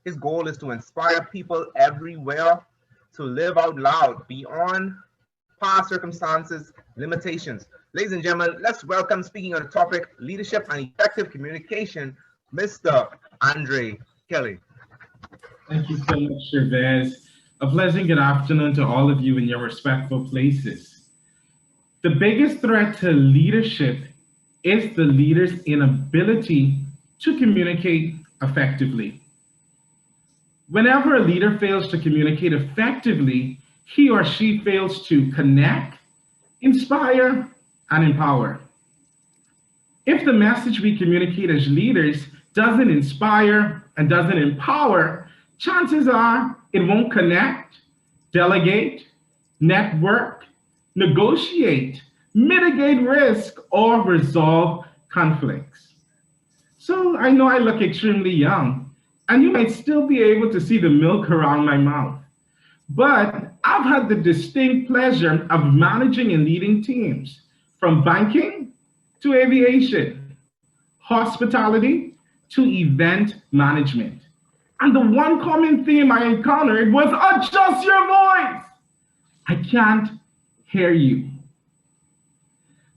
His goal is to inspire people everywhere to live out loud beyond past circumstances, limitations. Ladies and gentlemen, let's welcome, speaking on the topic leadership and effective communication, Mr. Andre Kelly. Thank you so much, Gervais. A pleasant good afternoon to all of you in your respectful places. The biggest threat to leadership is the leader's inability to communicate effectively. Whenever a leader fails to communicate effectively, he or she fails to connect, inspire, and empower. If the message we communicate as leaders doesn't inspire and doesn't empower, chances are it won't connect, delegate, network, negotiate, mitigate risk, or resolve conflicts. So I know I look extremely young, and you might still be able to see the milk around my mouth. But I've had the distinct pleasure of managing and leading teams from banking to aviation, hospitality to event management. And the one common theme I encountered was adjust your voice. I can't hear you.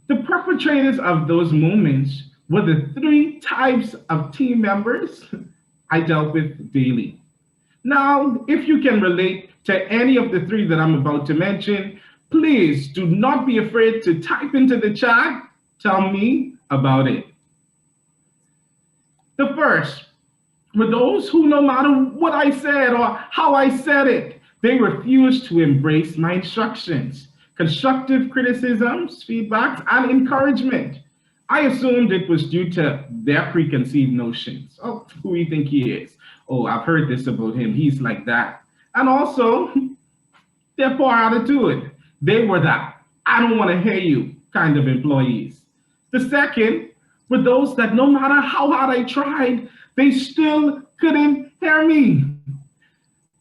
The perpetrators of those moments were the three types of team members I dealt with daily. Now, if you can relate to any of the three that I'm about to mention, please do not be afraid to type into the chat, tell me about it. The first were those who, no matter what I said or how I said it, they refused to embrace my instructions, constructive criticisms, feedbacks, and encouragement. I assumed it was due to their preconceived notions. Oh, who do you think he is? Oh, I've heard this about him. He's like that. And also, their poor attitude. They were that I don't want to hear you kind of employees. The second were those that no matter how hard I tried, they still couldn't hear me.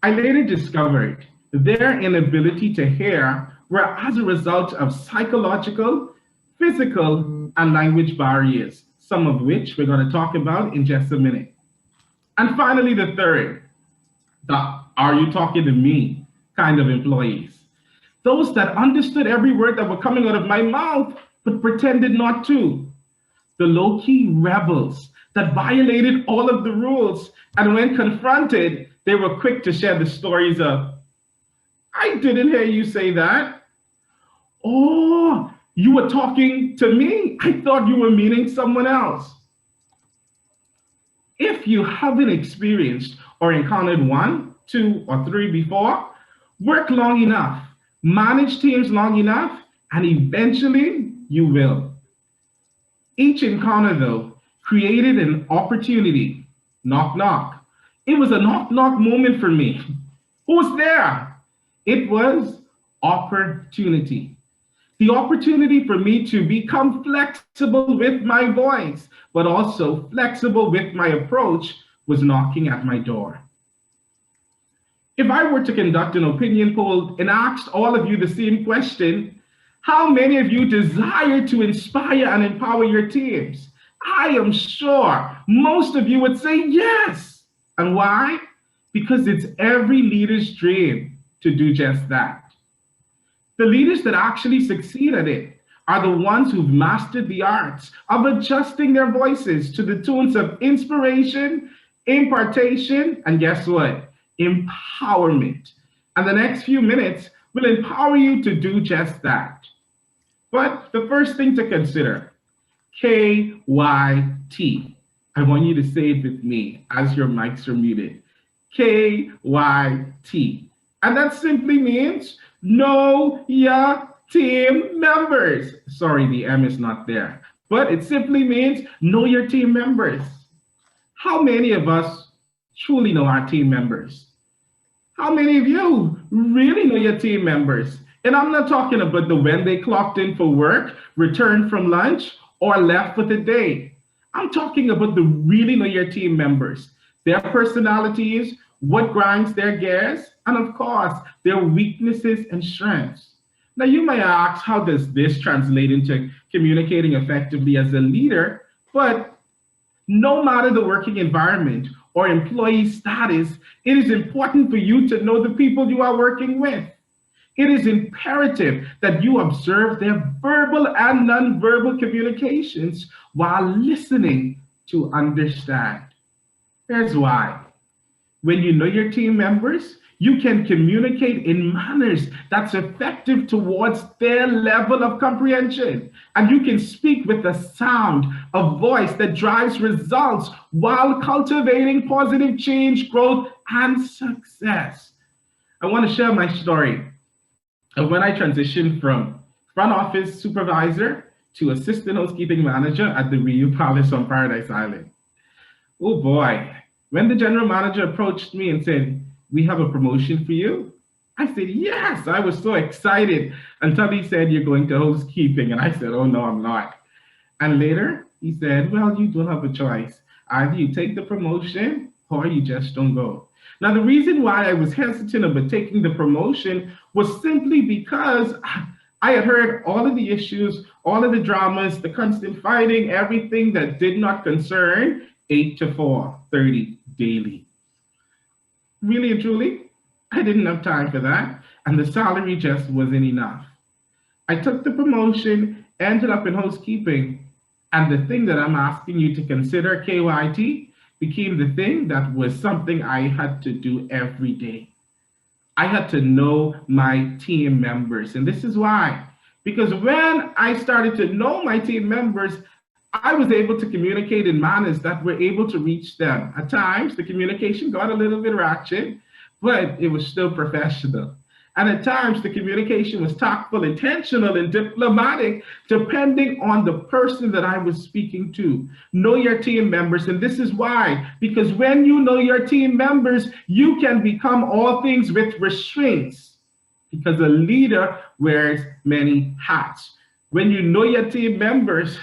I later discovered their inability to hear were as a result of psychological, physical, and language barriers, some of which we're going to talk about in just a minute. And finally, the third, the are you talking to me kind of employees. Those that understood every word that were coming out of my mouth, but pretended not to. The low-key rebels that violated all of the rules, and when confronted, they were quick to share the stories of, I didn't hear you say that. Oh, you were talking to me? I thought you were meaning someone else. If you haven't experienced or encountered one, two, or three before, work long enough, manage teams long enough, and eventually you will. Each encounter, though, created an opportunity. Knock, knock. It was a knock, knock moment for me. Who was there? It was opportunity. The opportunity for me to become flexible with my voice, but also flexible with my approach, was knocking at my door. If I were to conduct an opinion poll and asked all of you the same question, how many of you desire to inspire and empower your teams? I am sure most of you would say yes. And why? Because it's every leader's dream to do just that. The leaders that actually succeed at it are the ones who've mastered the arts of adjusting their voices to the tunes of inspiration, impartation, and guess what? Empowerment. And the next few minutes will empower you to do just that. But the first thing to consider, KYT. I want you to say it with me as your mics are muted. KYT. And that simply means know your team members. Sorry, the M is not there. But it simply means know your team members. How many of us truly know our team members? How many of you really know your team members? And I'm not talking about the when they clocked in for work, returned from lunch, or left for the day. I'm talking about the really know your team members, their personalities, what grinds their gears, and of course, their weaknesses and strengths. Now you might ask, how does this translate into communicating effectively as a leader? But No matter the working environment or employee status, it is important for you to know the people you are working with. It is imperative that you observe their verbal and nonverbal communications while listening to understand. Here's why. When you know your team members, you can communicate in manners that's effective towards their level of comprehension. And you can speak with a sound, a voice that drives results while cultivating positive change, growth, and success. I want to share my story of when I transitioned from front office supervisor to assistant housekeeping manager at the Rio Palace on Paradise Island. Oh boy, when the general manager approached me and said, "We have a promotion for you," I said, "Yes." I was so excited until he said, "You're going to housekeeping." And I said, "Oh, no, I'm not." And later he said, "Well, you don't have a choice. Either you take the promotion or you just don't go." Now, the reason why I was hesitant about taking the promotion was simply because I had heard all of the issues, all of the dramas, the constant fighting, everything that did not concern 8 to 4:30 daily. Really and truly, I didn't have time for that, and the salary just wasn't enough. I took the promotion, ended up in housekeeping, and the thing that I'm asking you to consider, KYT, became the thing that was something I had to do every day. I had to know my team members. And this is why. Because when I started to know my team members, I was able to communicate in manners that were able to reach them. At times, the communication got a little bit ratchet, but it was still professional. And at times, the communication was tactful, intentional, and diplomatic, depending on the person that I was speaking to. Know your team members. And this is why, because when you know your team members, you can become all things with restraints, because a leader wears many hats. When you know your team members,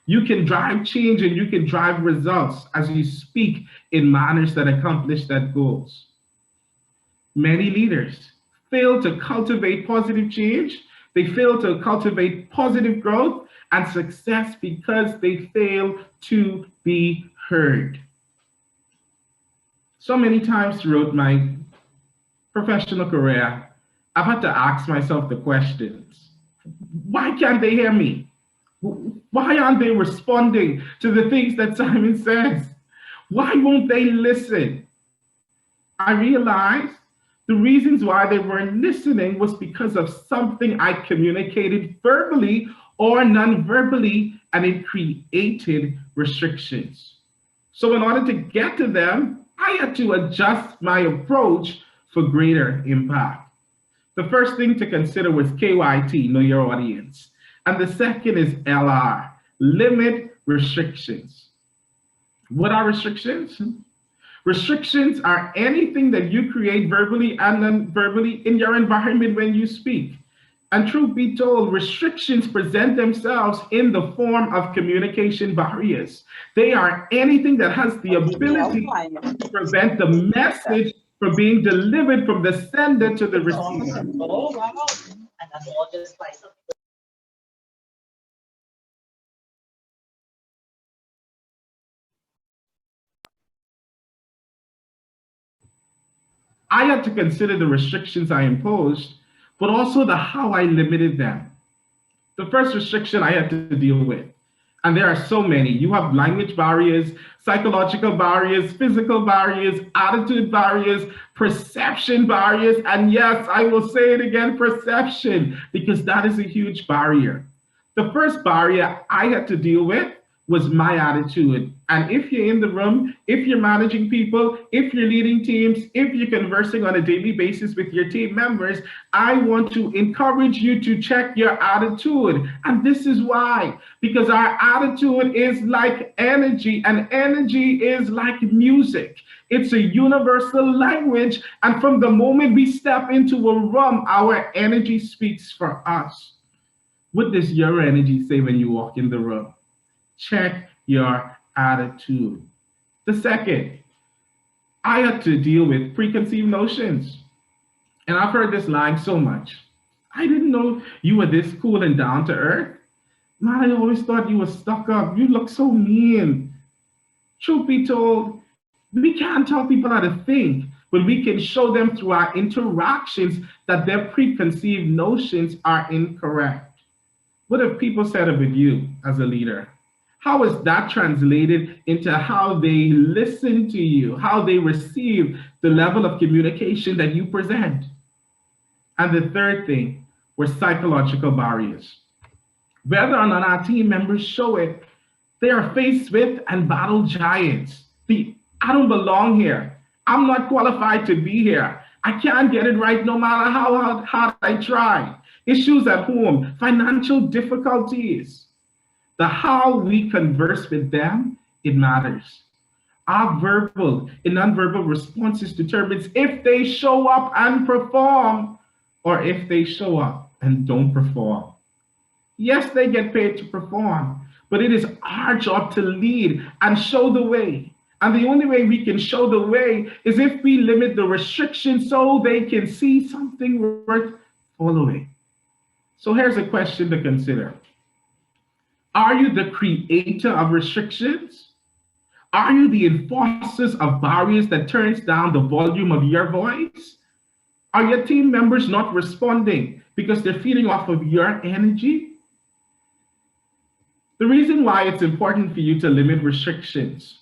you can drive change and you can drive results as you speak in manners that accomplish that goals. Many leaders fail to cultivate positive change. They fail to cultivate positive growth and success because they fail to be heard. So many times throughout my professional career, I've had to ask myself the questions. Why can't they hear me? Why aren't they responding to the things that Simon says? Why won't they listen? I realized the reasons why they weren't listening was because of something I communicated verbally or non-verbally, and it created restrictions. So in order to get to them, I had to adjust my approach for greater impact. The first thing to consider was KYT, know your audience. And the second is LR, limit restrictions. What are restrictions? Restrictions are anything that you create verbally and non-verbally in your environment when you speak. And truth be told, restrictions present themselves in the form of communication barriers. They are anything that has the ability to prevent the message from being delivered from the sender to the receiver. I had to consider the restrictions I imposed, but also the how I limited them. The first restriction I had to deal with, and there are so many. You have language barriers, psychological barriers, physical barriers, attitude barriers, perception barriers, and yes, I will say it again, perception, because that is a huge barrier. The first barrier I had to deal with was my attitude. And if you're in the room, if you're managing people, if you're leading teams, if you're conversing on a daily basis with your team members, I want to encourage you to check your attitude. And this is why, because our attitude is like energy, and energy is like music. It's a universal language. And from the moment we step into a room, our energy speaks for us. What does your energy say when you walk in the room? Check your attitude. The second, I had to deal with preconceived notions. And I've heard this line so much. I didn't know you were this cool and down to earth. Man, I always thought you were stuck up. You look so mean. Truth be told, we can't tell people how to think, but we can show them through our interactions that their preconceived notions are incorrect. What have people said about you as a leader? How is that translated into how they listen to you, how they receive the level of communication that you present? And the third thing were psychological barriers. Whether or not our team members show it, they are faced with and battle giants. The I don't belong here. I'm not qualified to be here. I can't get it right no matter how hard I try. Issues at home, financial difficulties. The how we converse with them, it matters. Our verbal and nonverbal responses determines if they show up and perform or if they show up and don't perform. Yes, they get paid to perform, but it is our job to lead and show the way. And the only way we can show the way is if we limit the restrictions so they can see something worth following. So here's a question to consider. Are you the creator of restrictions? Are you the enforcers of barriers that turns down the volume of your voice? Are your team members not responding because they're feeding off of your energy? The reason why it's important for you to limit restrictions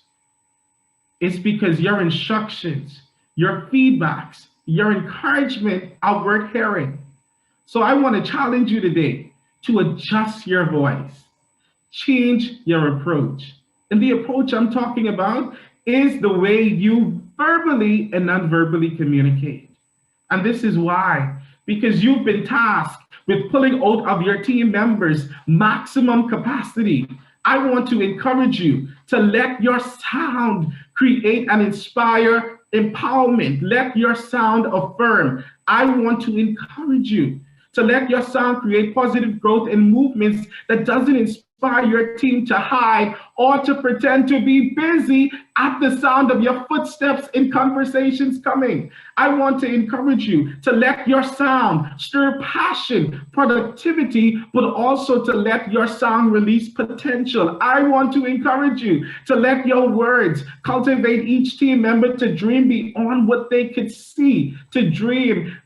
is because your instructions, your feedbacks, your encouragement are worth hearing. So I want to challenge you today to adjust your voice, change your approach. And the approach I'm talking about is the way you verbally and non-verbally communicate. And this is why, because you've been tasked with pulling out of your team members maximum capacity. I want to encourage you to let your sound create and inspire empowerment. Let your sound affirm. I want to encourage you to let your sound create positive growth and movements that doesn't inspire your team to hide or to pretend to be busy at the sound of your footsteps in conversations coming. I want to encourage you to let your sound stir passion, productivity, but also to let your sound release potential. I want to encourage you to let your words cultivate each team member to dream beyond what they could see, to dream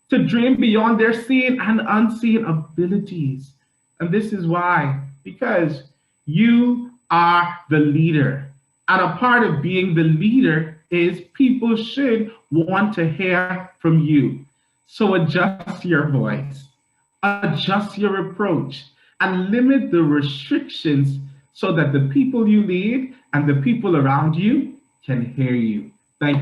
beyond their seen and unseen abilities. And this is why, because you are the leader. And a part of being the leader is people should want to hear from you. So adjust your voice, adjust your approach, and limit the restrictions so that the people you lead and the people around you can hear you. Thank you.